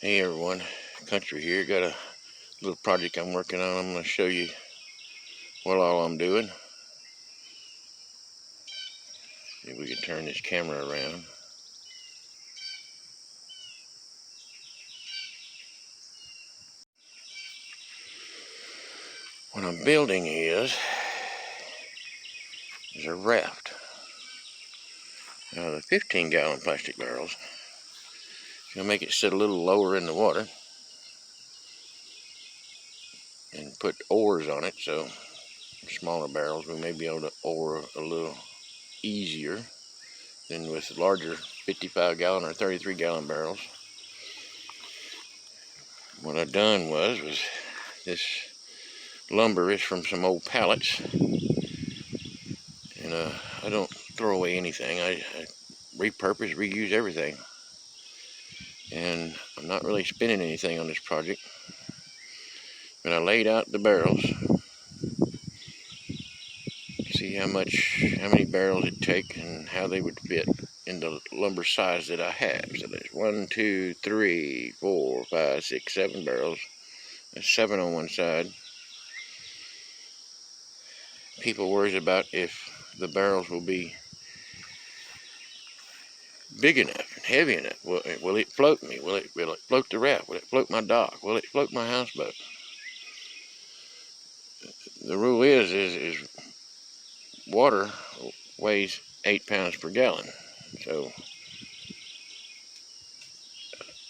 Hey everyone, Country here. Got a little project I'm working on. I'm going to show you what all I'm doing. See if we can turn this camera around. What I'm building is a raft out of 15-gallon plastic barrels. It's going to make it sit a little lower in the water and put oars on it, so smaller barrels we may be able to oar a little easier than with larger 55-gallon or 33-gallon barrels. What I've done was this lumber is from some old pallets, and I don't throw away anything. I repurpose, reuse everything, and I'm not really spending anything on this project. But I laid out the barrels, see how many barrels it'd take and how they would fit in the lumber size that I have. So there's 1, 2, 3, 4, 5, 6, 7 barrels. There's 7 on one side. People worries about if the barrels will be big enough and heavy enough. Will it float me? Will it float the raft? Will it float my dock? Will it float my houseboat? The rule is water weighs 8 pounds per gallon. So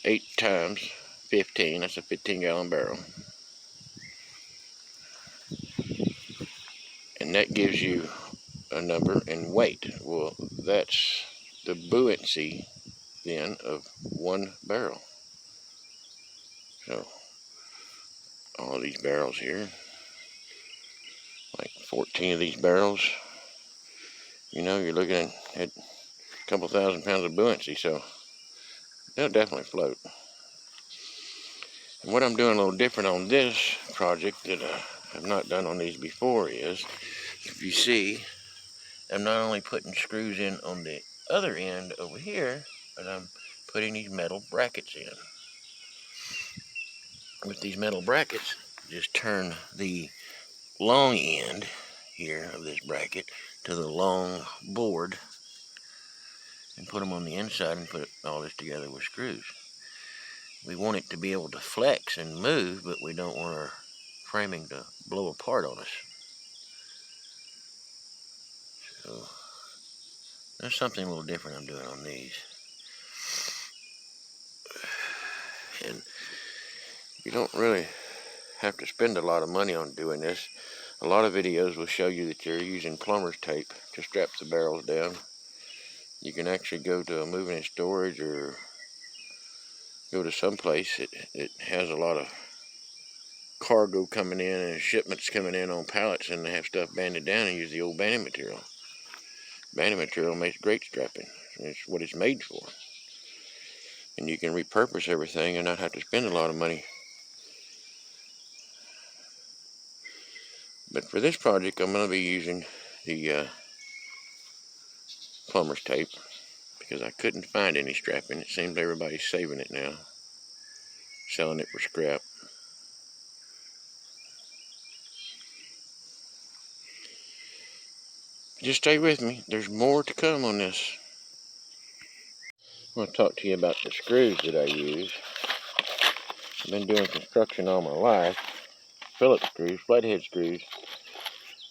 8 times 15, that's a 15-gallon barrel. And that gives you a number in weight. Well, that's the buoyancy then of one barrel. So all these barrels here, like 14 of these barrels, you know, you're looking at a couple thousand pounds of buoyancy, so they'll definitely float. And what I'm doing a little different on this project that I have not done on these before is, if you see, I'm not only putting screws in on the other end over here, but I'm putting these metal brackets in. With these metal brackets, just turn the long end here of this bracket to the long board and put them on the inside and put all this together with screws. We want it to be able to flex and move, but we don't want our framing to blow apart on us. So there's something a little different I'm doing on these. And you don't really have to spend a lot of money on doing this. A lot of videos will show you that you're using plumber's tape to strap the barrels down. You can actually go to a moving and storage or go to some place that has a lot of cargo coming in and shipments coming in on pallets, and they have stuff banded down, and use the old banding material. Banding material makes great strapping. It's what it's made for. And you can repurpose everything and not have to spend a lot of money. But for this project, I'm going to be using the plumber's tape because I couldn't find any strapping. It seems everybody's saving it now, selling it for scrap. Just stay with me. There's more to come on this. I want to talk to you about the screws that I use. I've been doing construction all my life. Phillips screws, flathead screws.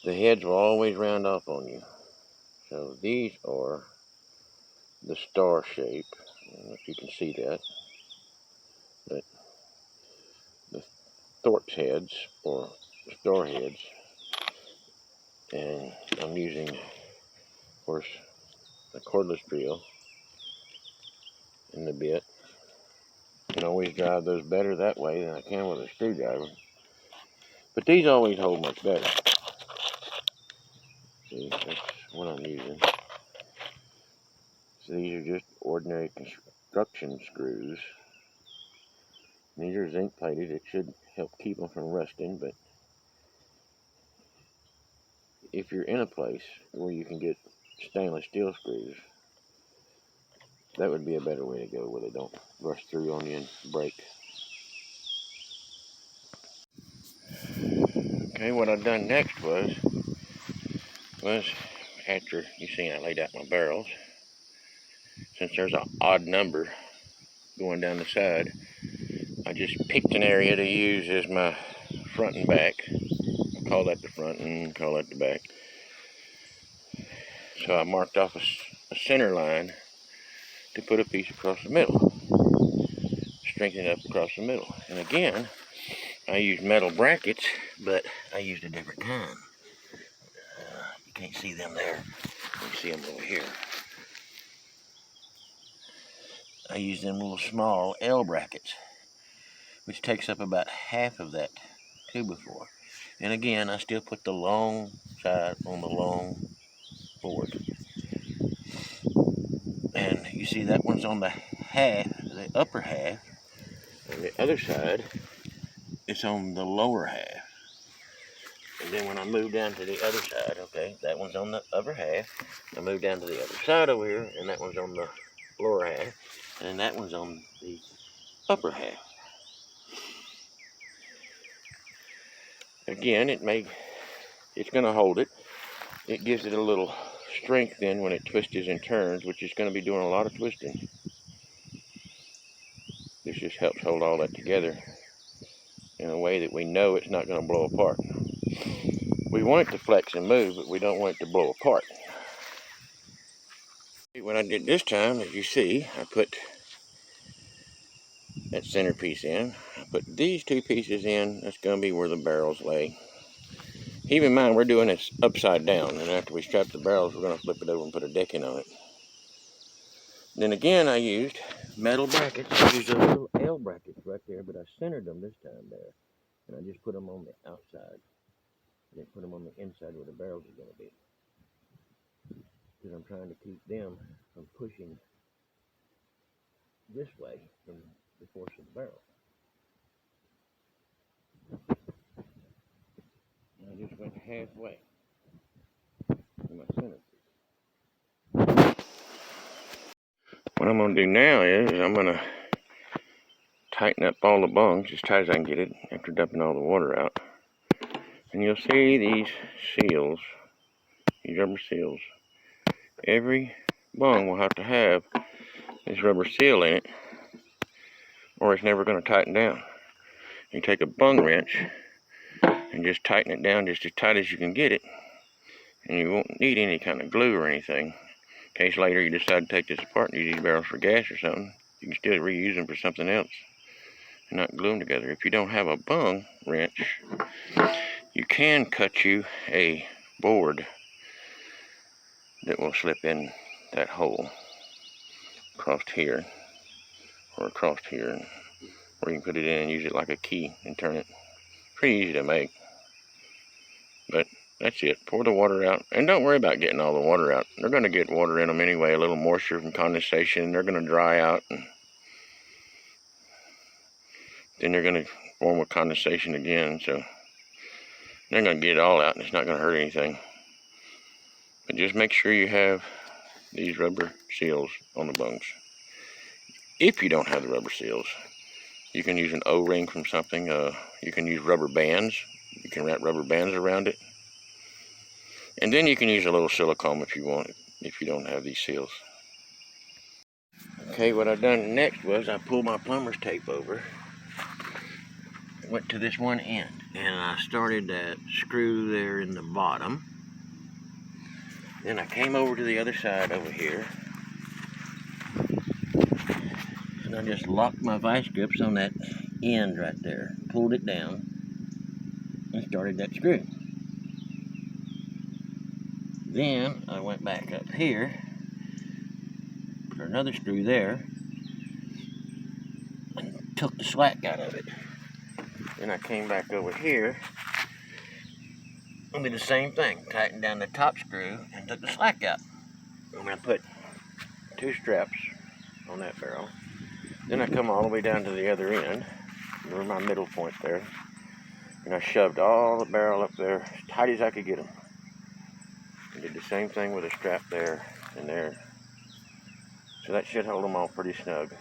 The heads will always round off on you. So these are the star shape. I don't know if you can see that. But the Thorpe's heads, or star heads. And I'm using, of course, a cordless drill in the bit. I can always drive those better that way than I can with a screwdriver. But these always hold much better. See, that's what I'm using. So these are just ordinary construction screws. These are zinc plated. It should help keep them from rusting, but if you're in a place where you can get stainless steel screws, that would be a better way to go, where they don't rust through on you and break. Okay, what I done next was after you see I laid out my barrels, since there's an odd number going down the side, I just picked an area to use as my front and back. I call that the front and call that the back. So I marked off a center line to put a piece across the middle, strengthen it up across the middle. And again, I used metal brackets, but I used a different kind. You can't see them there. You can see them over here. I use them little small L brackets, which takes up about half of that 2x4. And again, I still put the long side on the long board. And you see that one's on the upper half, and the other side, it's on the lower half. And then when I move down to the other side, okay, that one's on the upper half. I move down to the other side over here, and that one's on the lower half. And then that one's on the upper half. Again, it's gonna hold it. It gives it a little strength then when it twists and turns, which is gonna be doing a lot of twisting. This just helps hold all that together in a way that we know it's not gonna blow apart. We want it to flex and move, but we don't want it to blow apart. What I did this time, as you see, I put that centerpiece in. I put these two pieces in. That's going to be where the barrels lay. Keep in mind, we're doing this upside down, and after we strap the barrels, we're going to flip it over and put a decking on it. Then again, I used metal brackets. I used those little L brackets right there, but I centered them this time there. And I just put them on the outside. I didn't put them on the inside where the barrels are going to be, because I'm trying to keep them from pushing this way from the force of the barrel. And I just went halfway in my center. What I'm going to do now is I'm going to tighten up all the bungs as tight as I can get it after dumping all the water out. And you'll see these seals, these rubber seals. Every bung will have to have this rubber seal in it, or it's never going to tighten down. You take a bung wrench and just tighten it down just as tight as you can get it, and you won't need any kind of glue or anything. In case later you decide to take this apart and use these barrels for gas or something, you can still reuse them for something else and not glue them together. If you don't have a bung wrench, you can cut you a board that will slip in that hole across here or across here, or you can put it in and use it like a key and turn it. Pretty easy to make. But that's it. Pour the water out, and don't worry about getting all the water out. They're going to get water in them anyway, a little moisture from condensation. They're going to dry out, and then they're going to form with condensation again. So they're going to get it all out, and it's not going to hurt anything. But just make sure you have these rubber seals on the bungs. If you don't have the rubber seals, you can use an O-ring from something. You can use rubber bands. You can wrap rubber bands around it. And then you can use a little silicone if you want it, if you don't have these seals. Okay, what I done next was I pulled my plumber's tape over, went to this one end, and I started that screw there in the bottom. Then I came over to the other side over here, and I just locked my vice grips on that end right there, pulled it down, and started that screw. Then I went back up here, put another screw there, and took the slack out of it. Then I came back over here and did the same thing, tightened down the top screw and took the slack out. I'm going to put 2 straps on that barrel. Then I come all the way down to the other end, where my middle point there, and I shoved all the barrel up there as tight as I could get them. And did the same thing with a strap there and there. So that should hold them all pretty snug.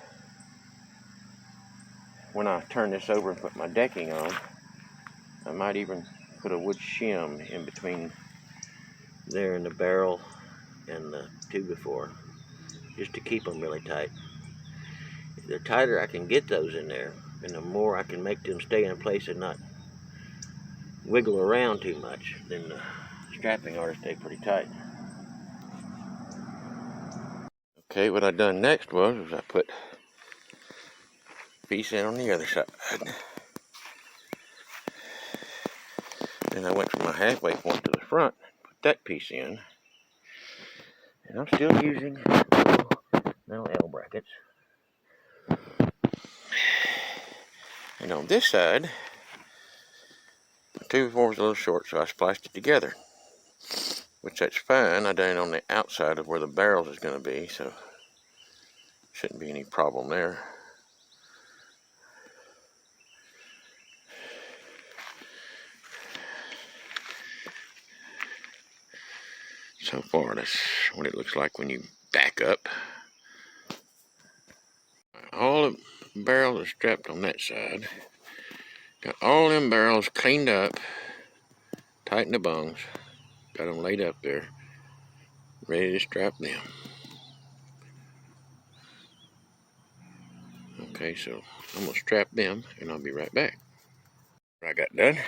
When I turn this over and put my decking on, I might even put a wood shim in between there and the barrel and the 2x4, just to keep them really tight. The tighter I can get those in there, and the more I can make them stay in place and not wiggle around too much, then the strapping ought to stay pretty tight. Okay, what I done next was I put a piece in on the other side. Then I went from my halfway point to the front, put that piece in, and I'm still using metal L brackets. And on this side, the 2x4 was a little short, so I spliced it together, which that's fine. I done it on the outside of where the barrels is going to be, so shouldn't be any problem there. So far, that's what it looks like when you back up. All the barrels are strapped on that side. Got all them barrels cleaned up, tightened the bungs, got them laid up there, ready to strap them. Okay, so I'm gonna strap them and I'll be right back. What I got done,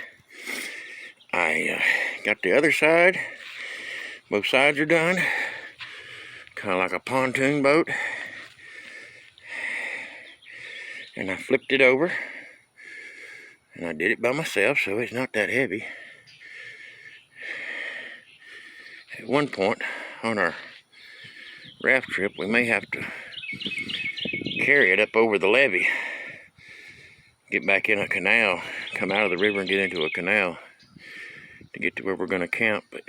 I got the other side, both sides are done, kind of like a pontoon boat, and I flipped it over, and I did it by myself, so it's not that heavy. At one point on our raft trip, we may have to carry it up over the levee, get back in a canal, come out of the river and get into a canal to get to where we're going to camp, but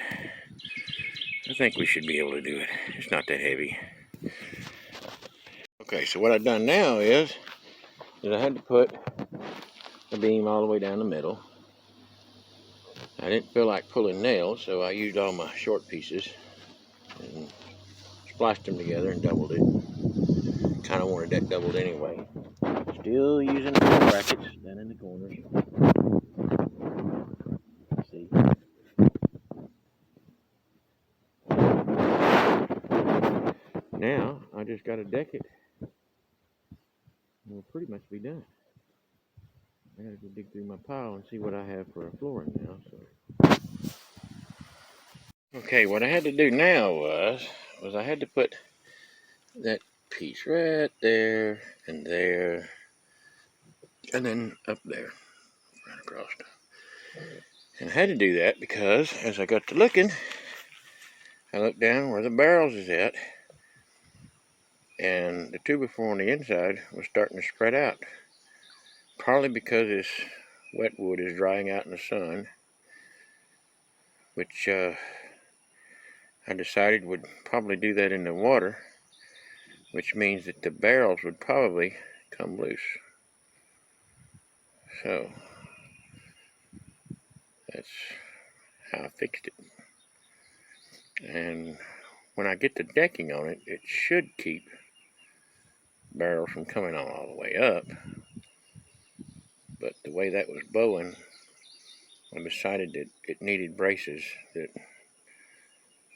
I think we should be able to do it. It's not that heavy. Okay, so what I've done now is I had to put a beam all the way down the middle. I didn't feel like pulling nails, so I used all my short pieces and spliced them together and doubled it. Kind of wanted that doubled anyway. Still using the brackets down in the corners. See? Now I just got to deck it. We'll pretty much be done. I gotta go dig through my pile and see what I have for a flooring now. So. Okay, what I had to do now was I had to put that piece right there, and then up there, right across. And I had to do that because as I got to looking, I looked down where the barrels is at, and the 2x4 on the inside was starting to spread out. Probably because this wet wood is drying out in the sun, which I decided would probably do that in the water, which means that the barrels would probably come loose. So that's how I fixed it. And when I get the decking on it, it should keep barrels from coming all the way up. But the way that was bowing, I decided that it needed braces that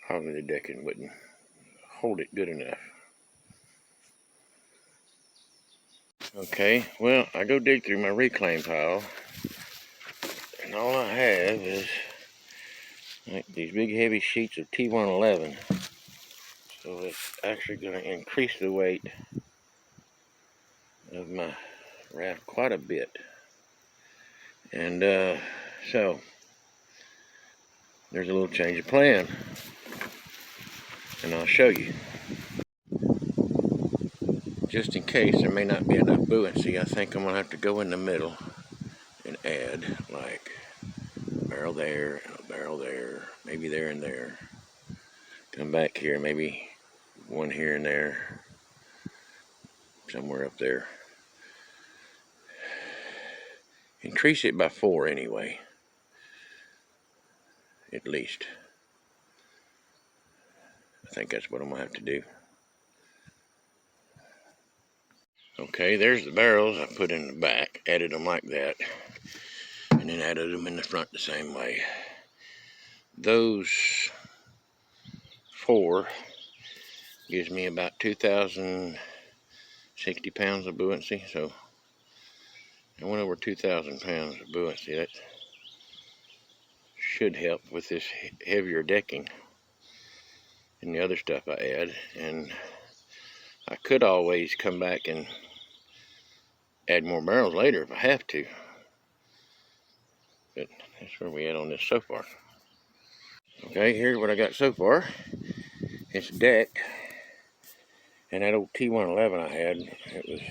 probably the decking wouldn't hold it good enough. Okay, well, I go dig through my reclaim pile, and all I have is like these big heavy sheets of T111. So it's actually going to increase the weight of my raft quite a bit. And so there's a little change of plan, and I'll show you. Just in case there may not be enough buoyancy, I think I'm going to have to go in the middle and add like a barrel there and a barrel there, maybe there and there. Come back here, maybe one here and there, somewhere up there. Increase it by 4 anyway, at least. I think that's what I'm going to have to do. Okay, there's the barrels I put in the back, added them like that. and then added them in the front the same way. Those 4 gives me about 2,060 pounds of buoyancy, so I went over 2,000 pounds of buoyancy. That should help with this heavier decking and the other stuff I add. And I could always come back and add more barrels later if I have to, but that's where we at on this so far. Okay, here's what I got so far. It's decked, and that old T111 I had, it was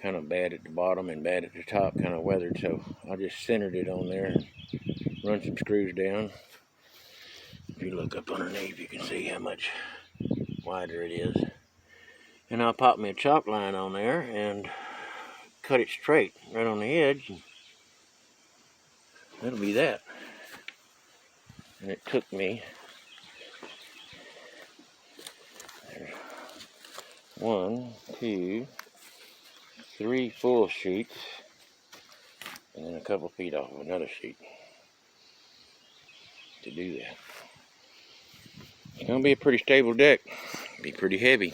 kind of bad at the bottom and bad at the top, kind of weathered, so I just centered it on there and run some screws down. If you look up underneath, you can see how much wider it is. And I'll pop me a chop line on there and cut it straight right on the edge, and that'll be that. And it took me 1, 2, 3 full sheets, and then a couple feet off of another sheet to do that. It's gonna be a pretty stable deck, be pretty heavy.